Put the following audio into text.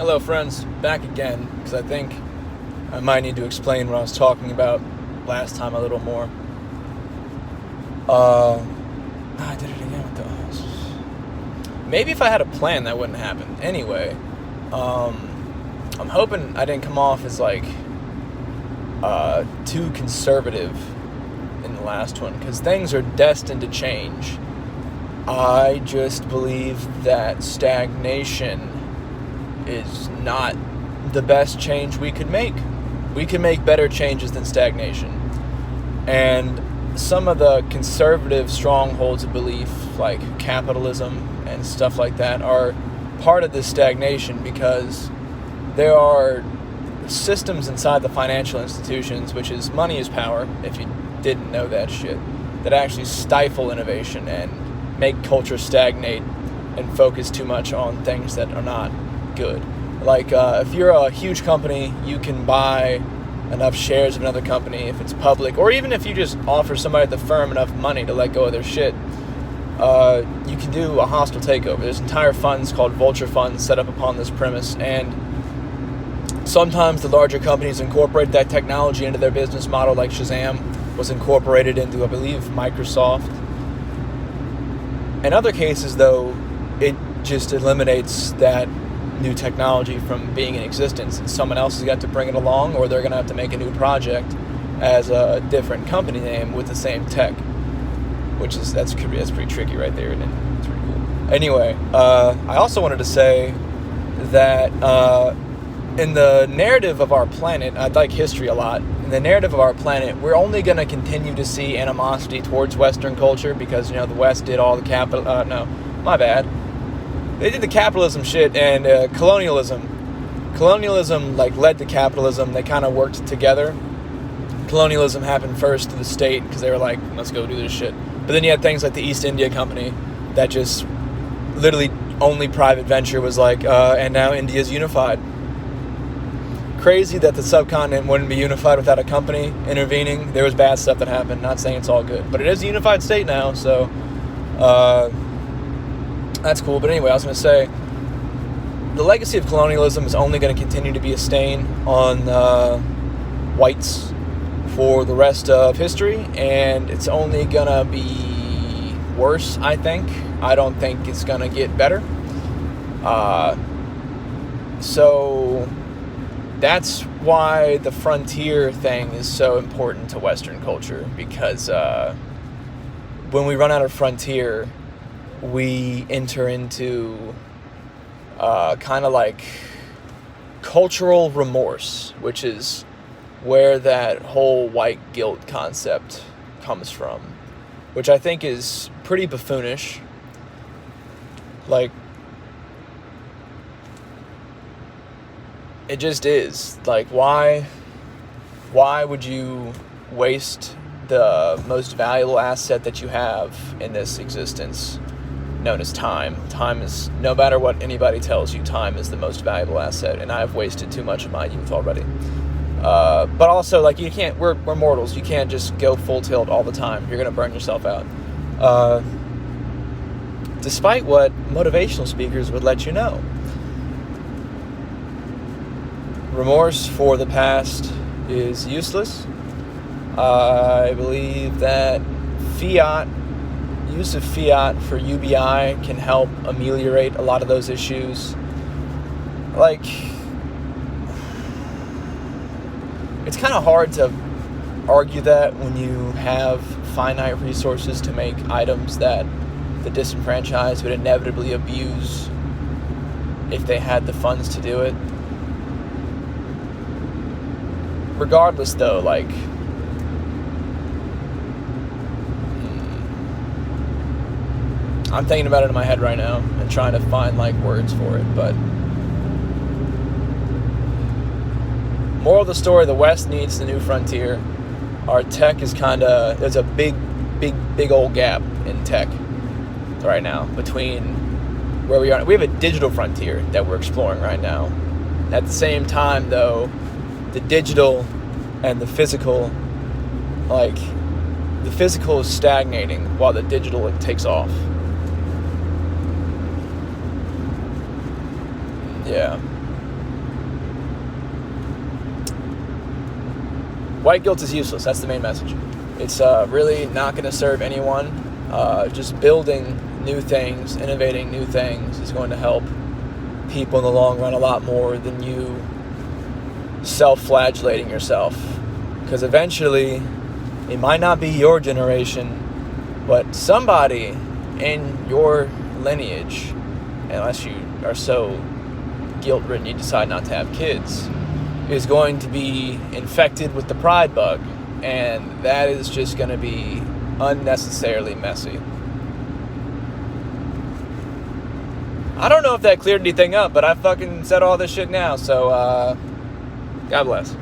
Hello, friends. Back again, because I think I might need to explain what I was talking about last time a little more. I did it again with the... Maybe if I had a plan, that wouldn't happen. Anyway, I'm hoping I didn't come off as, too conservative in the last one, because things are destined to change. I just believe that stagnation is not the best change we could make. We can make better changes than stagnation. And some of the conservative strongholds of belief, like capitalism and stuff like that, are part of this stagnation because there are systems inside the financial institutions, which is money is power, if you didn't know that shit, that actually stifle innovation and make culture stagnate and focus too much on things that are not good. If you're a huge company, you can buy enough shares of another company if it's public, or even if you just offer somebody at the firm enough money to let go of their shit, you can do a hostile takeover. There's entire funds called vulture funds set up upon this premise, and sometimes the larger companies incorporate that technology into their business model, like Shazam was incorporated into, I believe, Microsoft. In other cases, though, it just eliminates that new technology from being in existence, and someone else has got to bring it along, or they're going to have to make a new project as a different company name with the same tech, that's pretty tricky right there, and it's pretty cool. Anyway, I also wanted to say that in the narrative of our planet, I like history a lot. In the narrative of our planet, we're only going to continue to see animosity towards Western culture because, the West did all the capital... They did the capitalism shit, and colonialism. Colonialism, led to capitalism. They kind of worked together. Colonialism happened first to the state because they were like, let's go do this shit. But then you had things like the East India Company that just literally only private venture was and now India's unified. Crazy that the subcontinent wouldn't be unified without a company intervening. There was bad stuff that happened. Not saying it's all good, but it is a unified state now, so... that's cool. But anyway, I was going to say, the legacy of colonialism is only going to continue to be a stain on whites for the rest of history, and it's only going to be worse, I think. I don't think it's going to get better. So that's why the frontier thing is so important to Western culture, because when we run out of frontier, we enter into cultural remorse, which is where that whole white guilt concept comes from, which I think is pretty buffoonish. It just is. Why would you waste the most valuable asset that you have in this existence, known as time? Time is, no matter what anybody tells you, time is the most valuable asset, and I've wasted too much of my youth already. But also, you can't, we're mortals, you can't just go full tilt all the time. You're gonna burn yourself out. Despite what motivational speakers would let you know. Remorse for the past is useless. I believe that use of fiat for UBI can help ameliorate a lot of those issues. It's kind of hard to argue that when you have finite resources to make items that the disenfranchised would inevitably abuse if they had the funds to do it. Regardless, though, I'm thinking about it in my head right now and trying to find words for it, but moral of the story, the West needs the new frontier. Our tech is there's a big old gap in tech right now between where we are. We have a digital frontier that we're exploring right now. At the same time, though, the digital and the physical, the physical is stagnating while the digital takes off. Yeah. White guilt is useless. That's the main message. It's really not going to serve anyone. Just building new things, innovating new things is going to help people in the long run a lot more than you self-flagellating yourself. Because eventually, it might not be your generation, but somebody in your lineage, unless you are so guilt-ridden you decide not to have kids, is going to be infected with the pride bug. And that is just going to be unnecessarily messy. I don't know if that cleared anything up, but I fucking said all this shit now, so God bless.